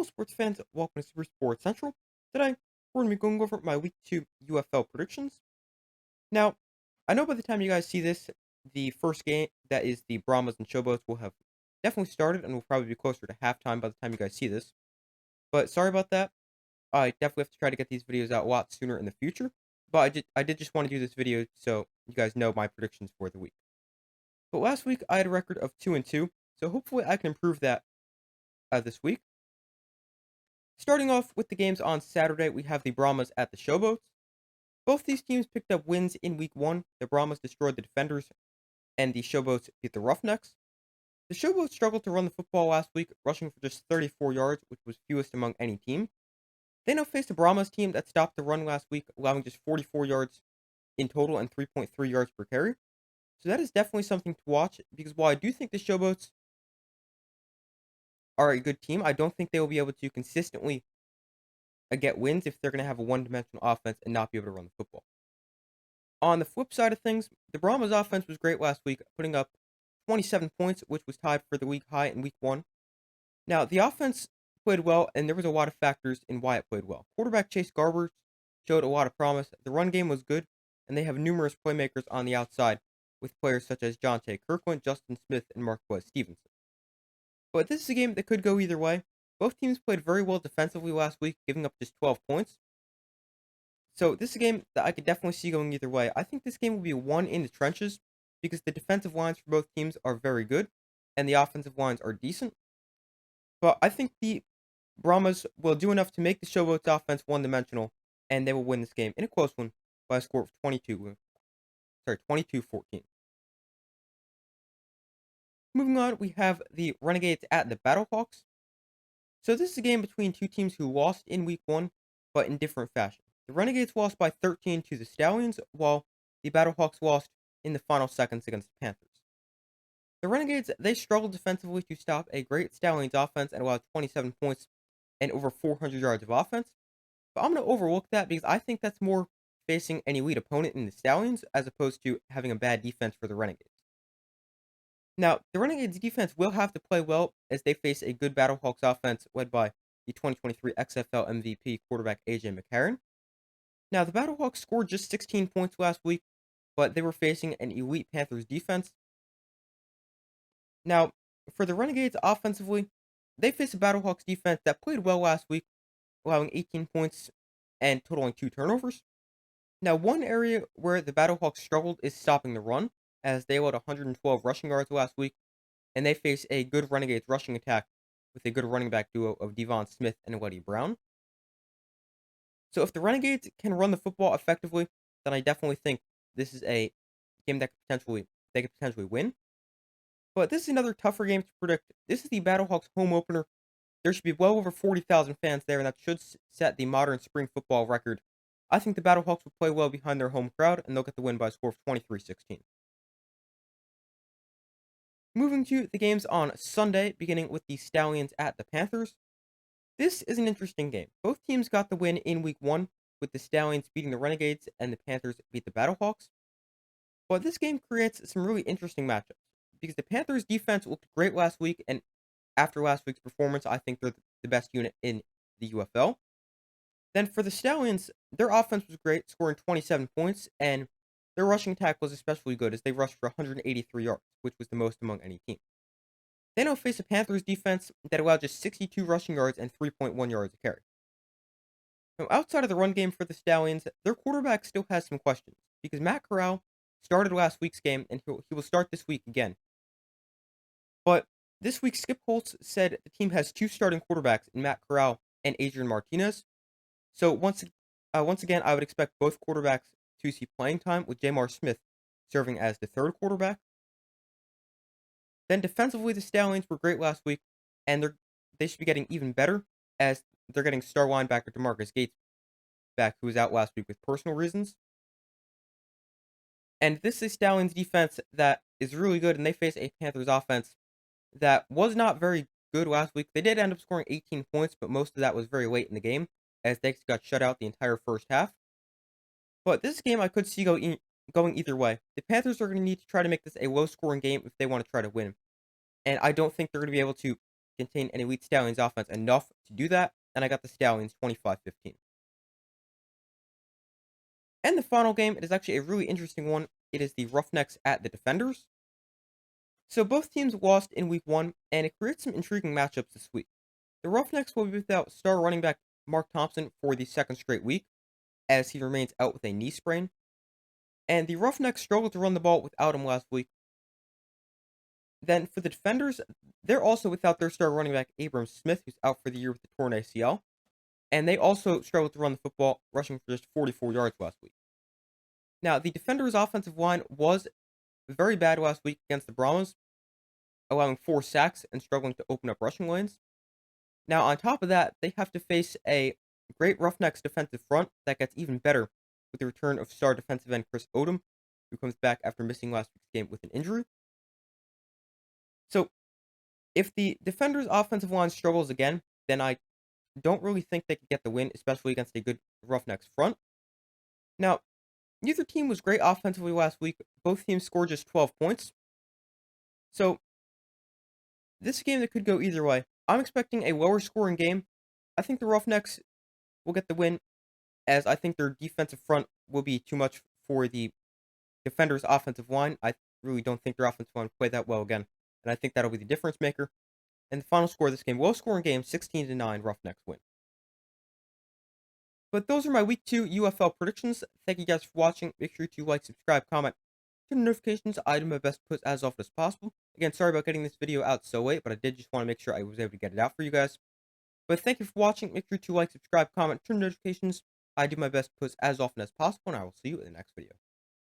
Hello, sports fans. Welcome to Super Sports Central. Today, we're going to be going over my Week 2 UFL predictions. Now, I know by the time you guys see this, the first game, that is the Brahmas and Showboats, will have definitely started and will probably be closer to halftime by the time you guys see this. But sorry about that. I definitely have to try to get these videos out a lot sooner in the future. But I did just want to do this video so you guys know my predictions for the week. But last week, I had a record of 2-2, so hopefully I can improve that this week. Starting off with the games on Saturday, we have the Brahmas at the Showboats. Both these teams picked up wins in week 1. The Brahmas destroyed the Defenders, and the Showboats beat the Roughnecks. The Showboats struggled to run the football last week, rushing for just 34 yards, which was fewest among any team. They now face the Brahmas team that stopped the run last week, allowing just 44 yards in total and 3.3 yards per carry. So that is definitely something to watch, because while I do think the Showboats are a good team, I don't think they will be able to consistently get wins if they're going to have a one-dimensional offense and not be able to run the football. On the flip side of things, the Brahmas offense was great last week, putting up 27 points, which was tied for the week high in week 1. Now, the offense played well, and there was a lot of factors in why it played well. Quarterback Chase Garbers showed a lot of promise. The run game was good, and they have numerous playmakers on the outside with players such as Jonte Kirkland, Justin Smith, and Marquez Stevenson. But this is a game that could go either way. Both teams played very well defensively last week, giving up just 12 points. So this is a game that I could definitely see going either way. I think this game will be one in the trenches because the defensive lines for both teams are very good and the offensive lines are decent. But I think the Brahmas will do enough to make the Showboats offense one-dimensional, and they will win this game in a close one by a score of 22-14. Moving on, we have the Renegades at the Battlehawks. So this is a game between two teams who lost in week 1, but in different fashion. The Renegades lost by 13 to the Stallions, while the Battlehawks lost in the final seconds against the Panthers. The Renegades, they struggled defensively to stop a great Stallions offense and allowed 27 points and over 400 yards of offense. But I'm going to overlook that because I think that's more facing an elite opponent in the Stallions as opposed to having a bad defense for the Renegades. Now, the Renegades defense will have to play well as they face a good Battlehawks offense led by the 2023 XFL MVP quarterback AJ McCarron. Now, the Battlehawks scored just 16 points last week, but they were facing an elite Panthers defense. Now, for the Renegades offensively, they faced a Battlehawks defense that played well last week, allowing 18 points and totaling 2 turnovers. Now, one area where the Battlehawks struggled is stopping the run, as they allowed 112 rushing yards last week, and they face a good Renegades rushing attack with a good running back duo of Devon Smith and Letty Brown. So if the Renegades can run the football effectively, then I definitely think this is a game that they could potentially win. But this is another tougher game to predict. This is the Battlehawks home opener. There should be well over 40,000 fans there, and that should set the modern spring football record. I think the Battlehawks will play well behind their home crowd, and they'll get the win by a score of 23-16. Moving to the games on Sunday, beginning with the Stallions at the Panthers. This is an interesting game. Both teams got the win in week 1, with the Stallions beating the Renegades and the Panthers beat the Battlehawks. But this game creates some really interesting matchups because the Panthers defense looked great last week, and after last week's performance, I think they're the best unit in the UFL. Then for the Stallions, their offense was great, scoring 27 points, and their rushing attack was especially good as they rushed for 183 yards, which was the most among any team. They now face a Panthers defense that allowed just 62 rushing yards and 3.1 yards a carry. Now, outside of the run game for the Stallions, their quarterback still has some questions because Matt Corral started last week's game and he will start this week again. But this week, Skip Holtz said the team has 2 starting quarterbacks in Matt Corral and Adrian Martinez. So once again, I would expect both quarterbacks to see playing time, with Jamar Smith serving as the third quarterback. Then defensively, the Stallions were great last week, and they should be getting even better as they're getting star linebacker DeMarcus Gates back, who was out last week with personal reasons. And this is Stallions defense that is really good, and they face a Panthers offense that was not very good last week. They did end up scoring 18 points, but most of that was very late in the game, as they got shut out the entire first half. But this game I could see going either way. The Panthers are going to need to try to make this a low-scoring game if they want to try to win. And I don't think they're going to be able to contain an elite Stallions offense enough to do that, and I got the Stallions 25-15. And the final game, it is actually a really interesting one. It is the Roughnecks at the Defenders. So both teams lost in week 1, and it creates some intriguing matchups this week. The Roughnecks will be without star running back Mark Thompson for the second straight week, as he remains out with a knee sprain. And the Roughnecks struggled to run the ball without him last week. Then for the Defenders, they're also without their star running back Abram Smith, who's out for the year with the torn ACL. And they also struggled to run the football, rushing for just 44 yards last week. Now, the Defenders' offensive line was very bad last week against the Brahmas, allowing 4 sacks and struggling to open up rushing lanes. Now, on top of that, they have to face a great Roughnecks defensive front that gets even better with the return of star defensive end Chris Odom, who comes back after missing last week's game with an injury. So, if the Defenders' offensive line struggles again, then I don't really think they could get the win, especially against a good Roughnecks front. Now, neither team was great offensively last week. Both teams scored just 12 points. So, this game that could go either way. I'm expecting a lower scoring game. I think the Roughnecks will get the win, as I think their defensive front will be too much for the Defenders' offensive line. I really don't think their offensive line will play that well again, and I think that'll be the difference maker. And the final score of this game, low scoring game, 16-9, Roughnecks win. But those are my week 2 UFL predictions. Thank you guys for watching. Make sure to like, subscribe, comment, turn notifications. I do my best to put as often as possible. Again, sorry about getting this video out so late, but I did just want to make sure I was able to get it out for you guys. But thank you for watching. Make sure to like, subscribe, comment, turn notifications. I do my best to put as often as possible, and I will see you in the next video.